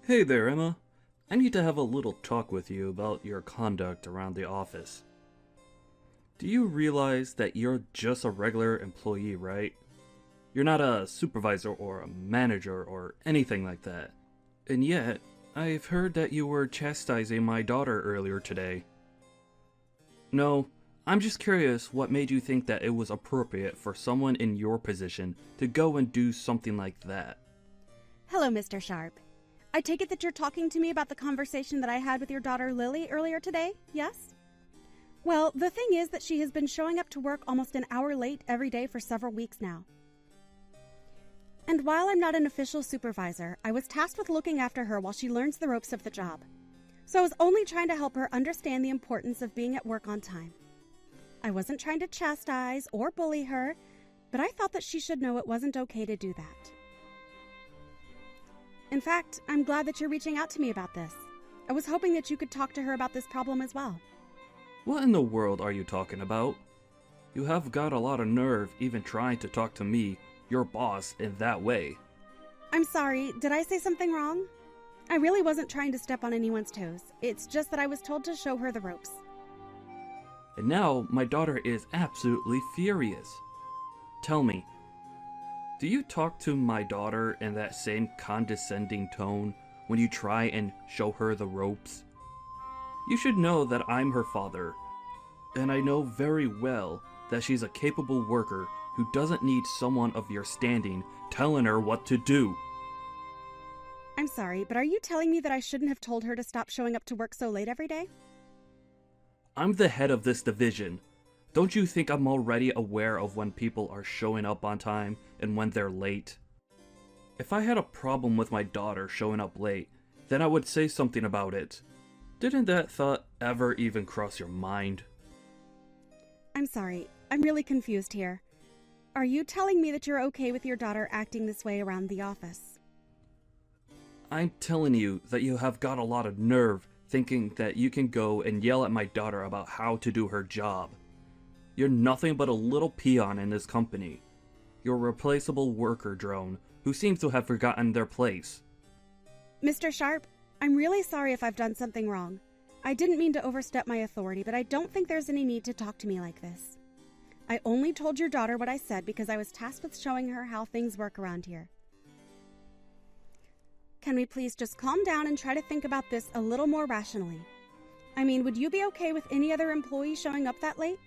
Hey there, Emma. I need to have a little talk with you about your conduct around the office. Do you realize that you're just a regular employee, right? You're not a supervisor or a manager or anything like that. And yet, I've heard that you were chastising my daughter earlier today. No, I'm just curious what made you think that it was appropriate for someone in your position to go and do something like that. Hello, Mr. Sharp. I take it that you're talking to me about the conversation that I had with your daughter Lily earlier today, yes? Well, the thing is that she has been showing up to work almost an hour late every day for several weeks now. And while I'm not an official supervisor, I was tasked with looking after her while she learns the ropes of the job. So I was only trying to help her understand the importance of being at work on time. I wasn't trying to chastise or bully her, but I thought that she should know it wasn't okay to do that. In fact, I'm glad that you're reaching out to me about this. I was hoping that you could talk to her about this problem as well. What in the world are you talking about? You have got a lot of nerve even trying to talk to me, your boss, in that way. I'm sorry, did I say something wrong? I really wasn't trying to step on anyone's toes. It's just that I was told to show her the ropes. And now my daughter is absolutely furious. Tell me, do you talk to my daughter in that same condescending tone when you try and show her the ropes? You should know that I'm her father, and I know very well that she's a capable worker who doesn't need someone of your standing telling her what to do. I'm sorry, but are you telling me that I shouldn't have told her to stop showing up to work so late every day? I'm the head of this division. Don't you think I'm already aware of when people are showing up on time and when they're late? If I had a problem with my daughter showing up late, then I would say something about it. Didn't that thought ever even cross your mind? I'm sorry, I'm really confused here. Are you telling me that you're okay with your daughter acting this way around the office? I'm telling you that you have got a lot of nerve thinking that you can go and yell at my daughter about how to do her job. You're nothing but a little peon in this company. You're a replaceable worker drone who seems to have forgotten their place. Mr. Sharp, I'm really sorry if I've done something wrong. I didn't mean to overstep my authority, but I don't think there's any need to talk to me like this. I only told your daughter what I said because I was tasked with showing her how things work around here. Can we please just calm down and try to think about this a little more rationally? I mean, would you be okay with any other employee showing up that late?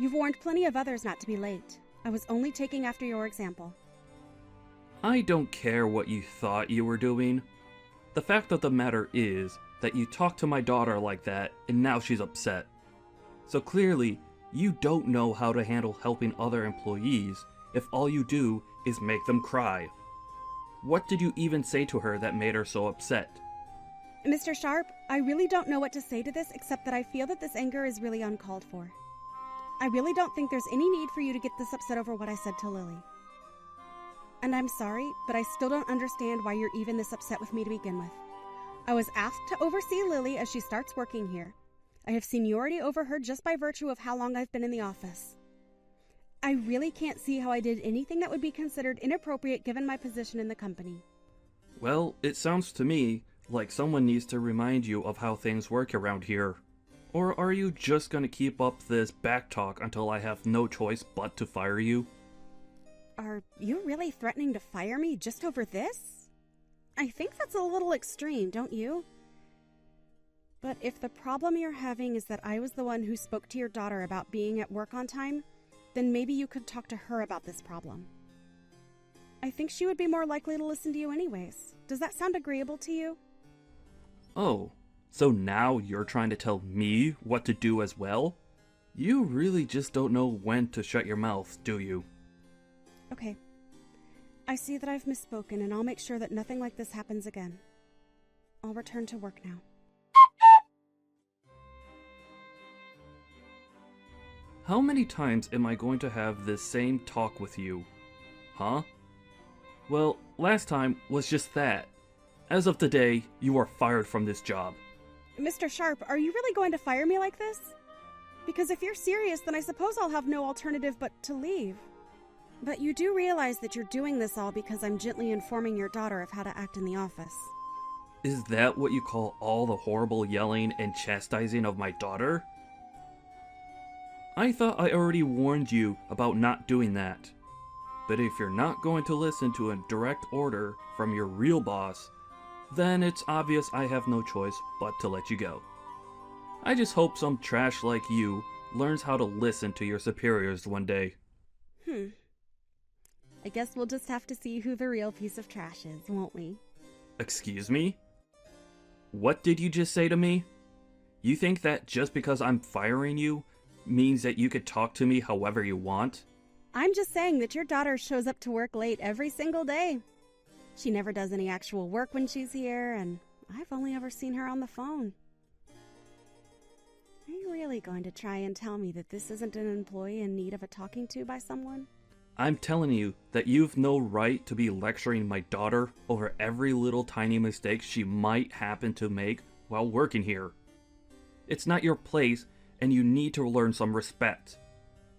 You've warned plenty of others not to be late. I was only taking after your example. I don't care what you thought you were doing. The fact of the matter is that you talked to my daughter like that and now she's upset. So clearly, you don't know how to handle helping other employees if all you do is make them cry. What did you even say to her that made her so upset? Mr. Sharp, I really don't know what to say to this except that I feel that this anger is really uncalled for. I really don't think there's any need for you to get this upset over what I said to Lily. And I'm sorry, but I still don't understand why you're even this upset with me to begin with. I was asked to oversee Lily as she starts working here. I have seniority over her just by virtue of how long I've been in the office. I really can't see how I did anything that would be considered inappropriate given my position in the company. Well, it sounds to me like someone needs to remind you of how things work around here. Or are you just gonna keep up this backtalk until I have no choice but to fire you? Are you really threatening to fire me just over this? I think that's a little extreme, don't you? But if the problem you're having is that I was the one who spoke to your daughter about being at work on time, then maybe you could talk to her about this problem. I think she would be more likely to listen to you anyways. Does that sound agreeable to you? Oh, so now you're trying to tell me what to do as well? You really just don't know when to shut your mouth, do you? Okay. I see that I've misspoken, and I'll make sure that nothing like this happens again. I'll return to work now. How many times am I going to have this same talk with you? Huh? Well, last time was just that. As of today, you are fired from this job. Mr. Sharp, are you really going to fire me like this? Because if you're serious, then I suppose I'll have no alternative but to leave. But you do realize that you're doing this all because I'm gently informing your daughter of how to act in the office. Is that what you call all the horrible yelling and chastising of my daughter? I thought I already warned you about not doing that. But if you're not going to listen to a direct order from your real boss, then it's obvious I have no choice but to let you go. I just hope some trash like you learns how to listen to your superiors one day. I guess we'll just have to see who the real piece of trash is, won't we? Excuse me? What did you just say to me? You think that just because I'm firing you means that you could talk to me however you want? I'm just saying that your daughter shows up to work late every single day. She never does any actual work when she's here, and I've only ever seen her on the phone. Are you really going to try and tell me that this isn't an employee in need of a talking to by someone? I'm telling you that you've no right to be lecturing my daughter over every little tiny mistake she might happen to make while working here. It's not your place, and you need to learn some respect.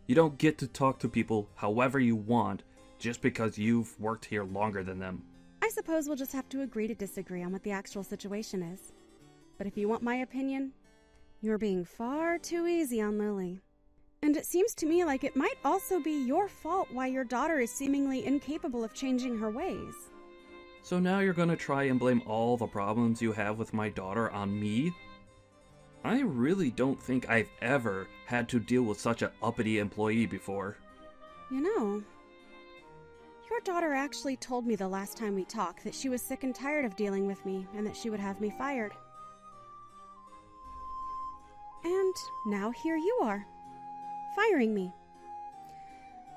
You don't get to talk to people however you want just because you've worked here longer than them. I suppose we'll just have to agree to disagree on what the actual situation is. But if you want my opinion, you're being far too easy on Lily. And it seems to me like it might also be your fault why your daughter is seemingly incapable of changing her ways. So now you're gonna try and blame all the problems you have with my daughter on me? I really don't think I've ever had to deal with such an uppity employee before. You know, your daughter actually told me the last time we talked that she was sick and tired of dealing with me and that she would have me fired. And now here you are, firing me.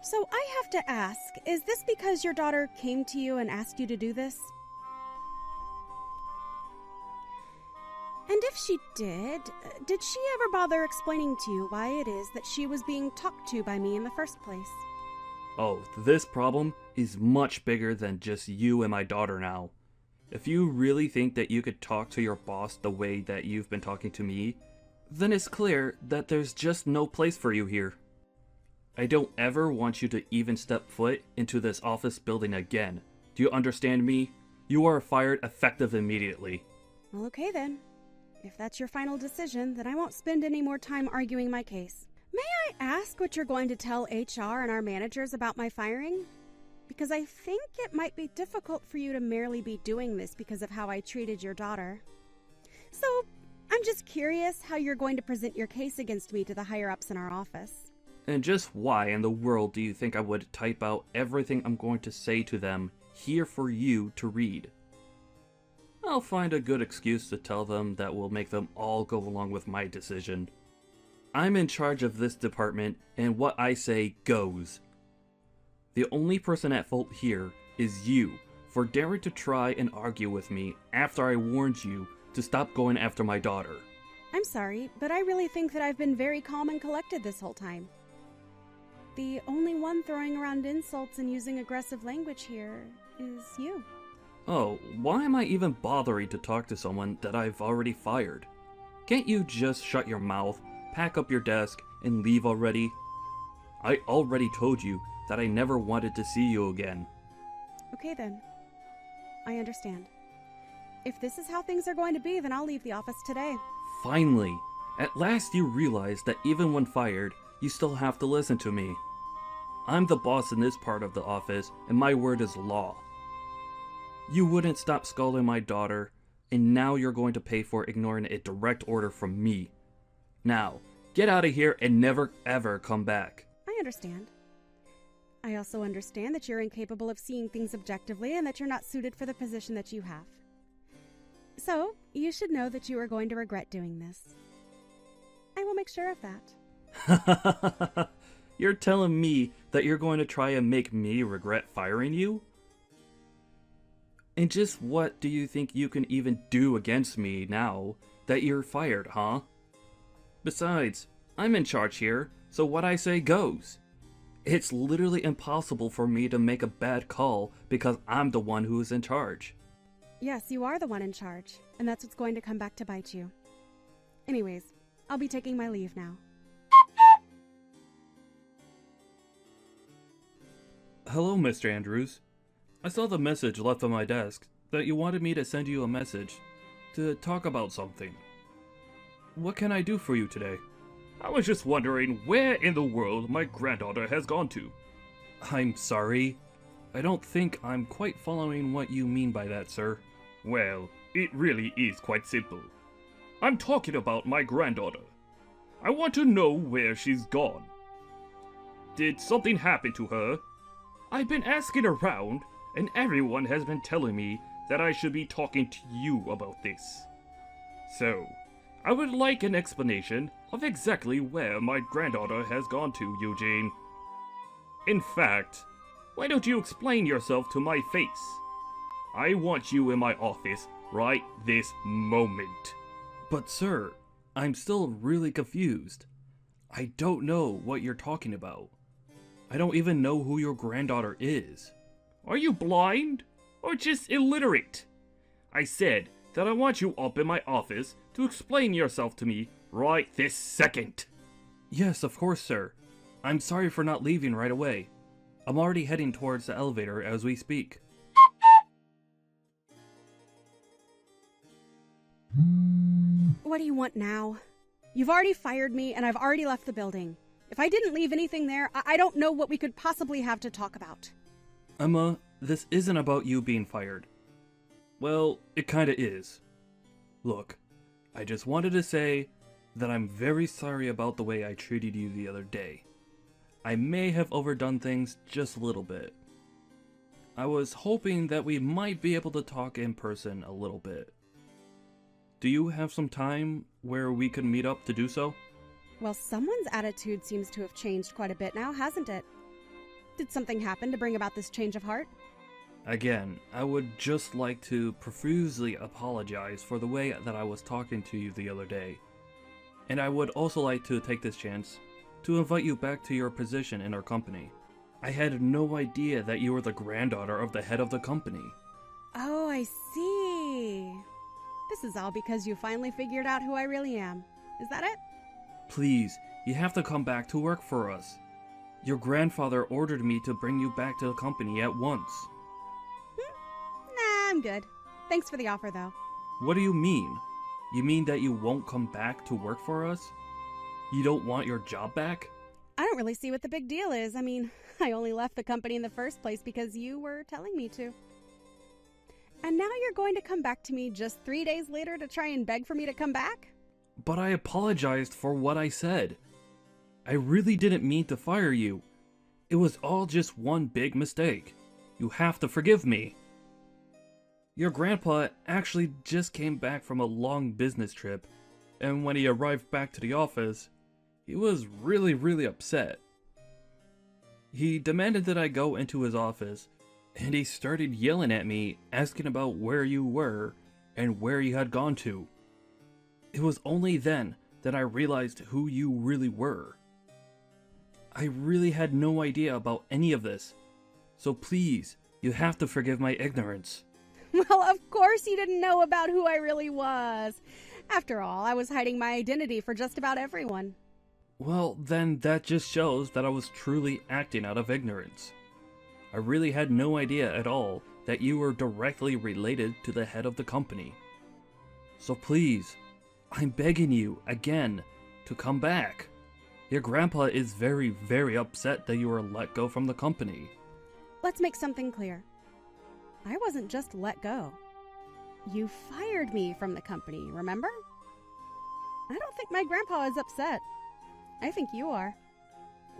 So I have to ask, is this because your daughter came to you and asked you to do this? And if she did she ever bother explaining to you why it is that she was being talked to by me in the first place? Oh, this problem is much bigger than just you and my daughter now. If you really think that you could talk to your boss the way that you've been talking to me, then it's clear that there's just no place for you here. I don't ever want you to even step foot into this office building again. Do you understand me? You are fired effective immediately. Well, okay then. If that's your final decision, then I won't spend any more time arguing my case. May I ask what you're going to tell HR and our managers about my firing? Because I think it might be difficult for you to merely be doing this because of how I treated your daughter. So, I'm just curious how you're going to present your case against me to the higher-ups in our office. And just why in the world do you think I would type out everything I'm going to say to them here for you to read? I'll find a good excuse to tell them that will make them all go along with my decision. I'm in charge of this department, and what I say goes. The only person at fault here is you for daring to try and argue with me after I warned you to stop going after my daughter. I'm sorry, but I really think that I've been very calm and collected this whole time. The only one throwing around insults and using aggressive language here is you. Oh, why am I even bothering to talk to someone that I've already fired? Can't you just shut your mouth, pack up your desk, and leave already? I already told you that I never wanted to see you again. Okay then. I understand. If this is how things are going to be, then I'll leave the office today. Finally! At last you realize that even when fired, you still have to listen to me. I'm the boss in this part of the office, and my word is law. You wouldn't stop scolding my daughter, and now you're going to pay for ignoring a direct order from me. Now, get out of here and never ever come back. I understand. I also understand that you're incapable of seeing things objectively and that you're not suited for the position that you have. So, you should know that you are going to regret doing this. I will make sure of that. You're telling me that you're going to try and make me regret firing you? And just what do you think you can even do against me now that you're fired, huh? Besides, I'm in charge here, so what I say goes. It's literally impossible for me to make a bad call because I'm the one who is in charge. Yes, you are the one in charge, and that's what's going to come back to bite you. Anyways, I'll be taking my leave now. Hello, Mr. Andrews. I saw the message left on my desk that you wanted me to send you a message to talk about something. What can I do for you today? I was just wondering where in the world my granddaughter has gone to. I'm sorry. I don't think I'm quite following what you mean by that, sir. Well, it really is quite simple. I'm talking about my granddaughter. I want to know where she's gone. Did something happen to her? I've been asking around, and everyone has been telling me that I should be talking to you about this. So, I would like an explanation of exactly where my granddaughter has gone to, Eugene. In fact, why don't you explain yourself to my face? I want you in my office right this moment. But sir, I'm still really confused. I don't know what you're talking about. I don't even know who your granddaughter is. Are you blind? Or just illiterate? I said that I want you up in my office to explain yourself to me right this second. Yes, of course, sir. I'm sorry for not leaving right away. I'm already heading towards the elevator as we speak. What do you want now? You've already fired me and I've already left the building. If I didn't leave anything there, I don't know what we could possibly have to talk about. Emma, this isn't about you being fired. Well, it kinda is. Look, I just wanted to say that I'm very sorry about the way I treated you the other day. I may have overdone things just a little bit. I was hoping that we might be able to talk in person a little bit. Do you have some time where we could meet up to do so? Well, someone's attitude seems to have changed quite a bit now, hasn't it? Did something happen to bring about this change of heart? Again, I would just like to profusely apologize for the way that I was talking to you the other day. And I would also like to take this chance to invite you back to your position in our company. I had no idea that you were the granddaughter of the head of the company. Oh, I see. This is all because you finally figured out who I really am. Is that it? Please, you have to come back to work for us. Your grandfather ordered me to bring you back to the company at once. Nah, I'm good. Thanks for the offer, though. What do you mean? You mean that you won't come back to work for us? You don't want your job back? I don't really see what the big deal is. I mean, I only left the company in the first place because you were telling me to. And now you're going to come back to me just 3 days later to try and beg for me to come back? But I apologized for what I said. I really didn't mean to fire you. It was all just one big mistake. You have to forgive me. Your grandpa actually just came back from a long business trip, and when he arrived back to the office, he was really upset. He demanded that I go into his office, and he started yelling at me, asking about where you were and where you had gone to. It was only then that I realized who you really were. I really had no idea about any of this, so please, you have to forgive my ignorance. Well, of course you didn't know about who I really was. After all, I was hiding my identity for just about everyone. Well, then that just shows that I was truly acting out of ignorance. I really had no idea at all that you were directly related to the head of the company. So please, I'm begging you, again, to come back. Your grandpa is very upset that you were let go from the company. Let's make something clear. I wasn't just let go. You fired me from the company, remember? I don't think my grandpa is upset. I think you are.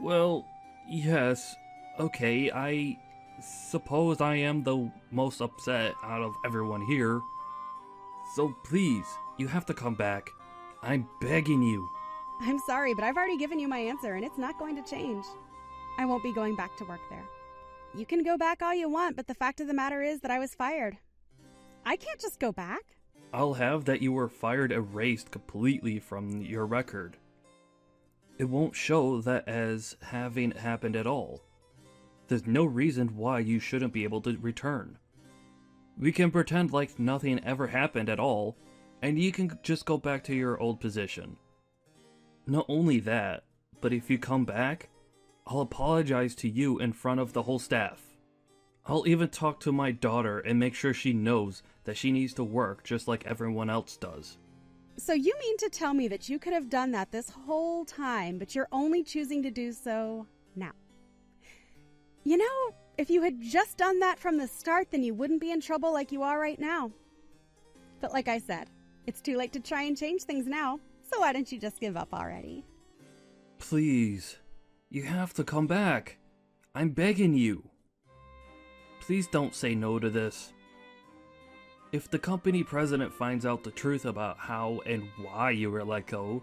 Well, yes, okay, I suppose I am the most upset out of everyone here. So please, you have to come back. I'm begging you. I'm sorry, but I've already given you my answer, and it's not going to change. I won't be going back to work there. You can go back all you want, but the fact of the matter is that I was fired. I can't just go back. I'll have that you were fired erased completely from your record. It won't show that as having happened at all. There's no reason why you shouldn't be able to return. We can pretend like nothing ever happened at all, and you can just go back to your old position. Not only that, but if you come back, I'll apologize to you in front of the whole staff. I'll even talk to my daughter and make sure she knows that she needs to work just like everyone else does. So you mean to tell me that you could have done that this whole time, but you're only choosing to do so now? You know, if you had just done that from the start, then you wouldn't be in trouble like you are right now. But like I said, it's too late to try and change things now, so why don't you just give up already? Please, you have to come back. I'm begging you. Please don't say no to this. If the company president finds out the truth about how and why you were let go,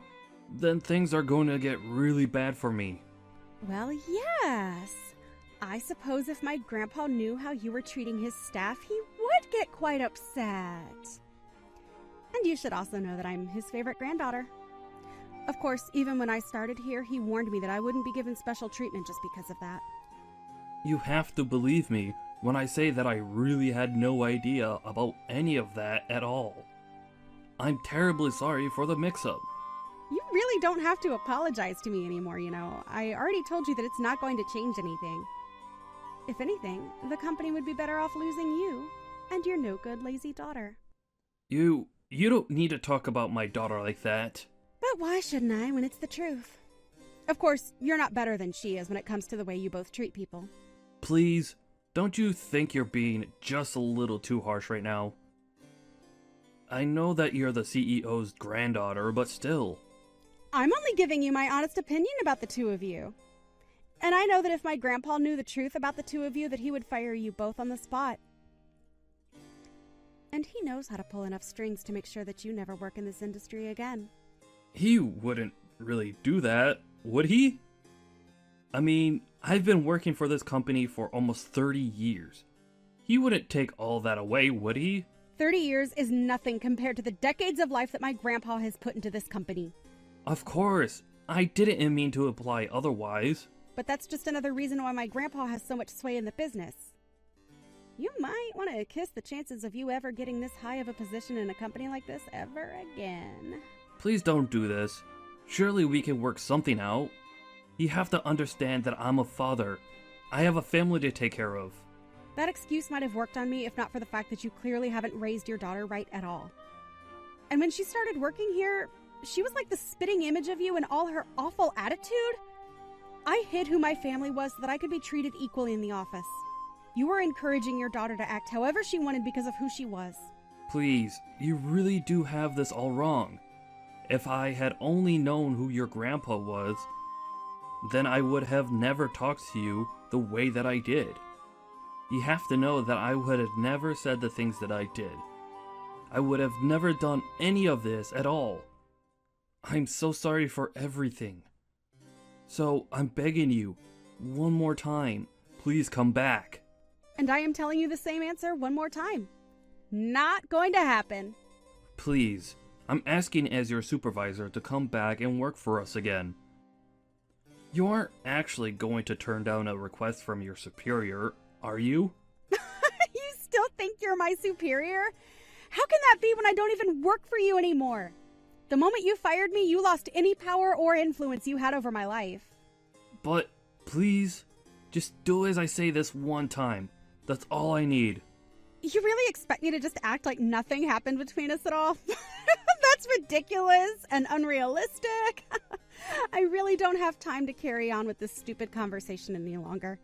then things are going to get really bad for me. Well, yes. I suppose if my grandpa knew how you were treating his staff, he would get quite upset. And you should also know that I'm his favorite granddaughter. Of course, even when I started here, he warned me that I wouldn't be given special treatment just because of that. You have to believe me when I say that I really had no idea about any of that at all. I'm terribly sorry for the mix-up. You really don't have to apologize to me anymore, you know. I already told you that it's not going to change anything. If anything, the company would be better off losing you and your no-good, lazy daughter. You don't need to talk about my daughter like that. But why shouldn't I when it's the truth? Of course, you're not better than she is when it comes to the way you both treat people. Please, don't you think you're being just a little too harsh right now? I know that you're the CEO's granddaughter, but still. I'm only giving you my honest opinion about the two of you. And I know that if my grandpa knew the truth about the two of you, that he would fire you both on the spot. And he knows how to pull enough strings to make sure that you never work in this industry again. He wouldn't really do that, would he? I mean, I've been working for this company for almost 30 years. He wouldn't take all that away, would he? 30 years is nothing compared to the decades of life that my grandpa has put into this company. Of course, I didn't mean to imply otherwise. But that's just another reason why my grandpa has so much sway in the business. You might want to kiss the chances of you ever getting this high of a position in a company like this ever again. Please don't do this. Surely we can work something out. You have to understand that I'm a father. I have a family to take care of. That excuse might have worked on me if not for the fact that you clearly haven't raised your daughter right at all. And when she started working here, she was like the spitting image of you and all her awful attitude. I hid who my family was so that I could be treated equally in the office. You were encouraging your daughter to act however she wanted because of who she was. Please, you really do have this all wrong. If I had only known who your grandpa was, then I would have never talked to you the way that I did. You have to know that I would have never said the things that I did. I would have never done any of this at all. I'm so sorry for everything. So I'm begging you, one more time, please come back. And I am telling you the same answer one more time. Not going to happen. Please, I'm asking as your supervisor to come back and work for us again. You aren't actually going to turn down a request from your superior, are you? You still think you're my superior? How can that be when I don't even work for you anymore? The moment you fired me, you lost any power or influence you had over my life. But, please, just do as I say this one time. That's all I need. You really expect me to just act like nothing happened between us at all? That's ridiculous and unrealistic. I really don't have time to carry on with this stupid conversation any longer.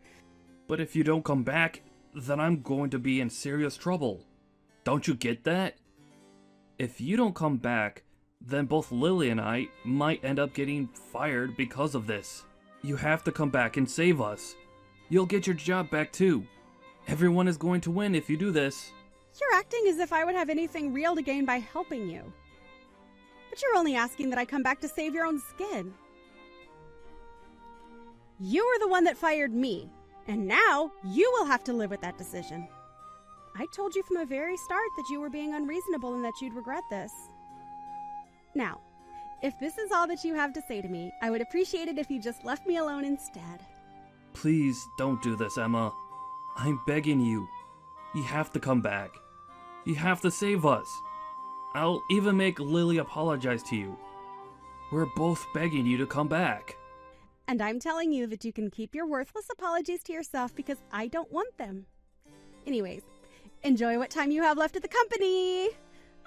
But if you don't come back, then I'm going to be in serious trouble. Don't you get that? If you don't come back, then both Lily and I might end up getting fired because of this. You have to come back and save us. You'll get your job back too. Everyone is going to win if you do this. You're acting as if I would have anything real to gain by helping you. But you're only asking that I come back to save your own skin. You were the one that fired me, and now you will have to live with that decision. I told you from the very start that you were being unreasonable and that you'd regret this. Now, if this is all that you have to say to me, I would appreciate it if you just left me alone instead. Please don't do this, Emma. I'm begging you. You have to come back. You have to save us. I'll even make Lily apologize to you. We're both begging you to come back. And I'm telling you that you can keep your worthless apologies to yourself because I don't want them. Anyways, enjoy what time you have left at the company.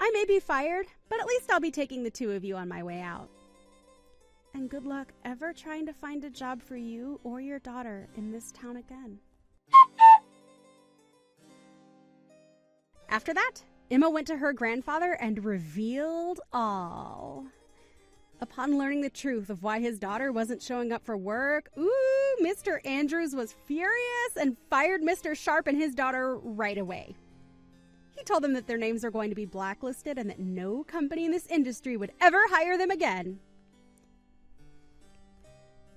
I may be fired, but at least I'll be taking the two of you on my way out. And good luck ever trying to find a job for you or your daughter in this town again. After that, Emma went to her grandfather and revealed all. Upon learning the truth of why his daughter wasn't showing up for work, Mr. Andrews was furious and fired Mr. Sharp and his daughter right away. He told them that their names are going to be blacklisted and that no company in this industry would ever hire them again.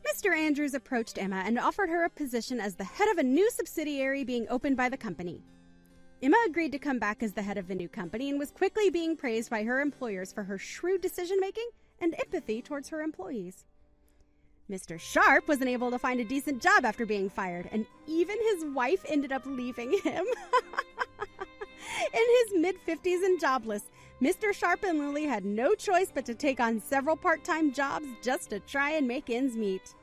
Mr. Andrews approached Emma and offered her a position as the head of a new subsidiary being opened by the company. Emma agreed to come back as the head of the new company and was quickly being praised by her employers for her shrewd decision-making and empathy towards her employees. Mr. Sharp wasn't able to find a decent job after being fired, and even his wife ended up leaving him. In his mid-50s and jobless, Mr. Sharp and Lily had no choice but to take on several part-time jobs just to try and make ends meet.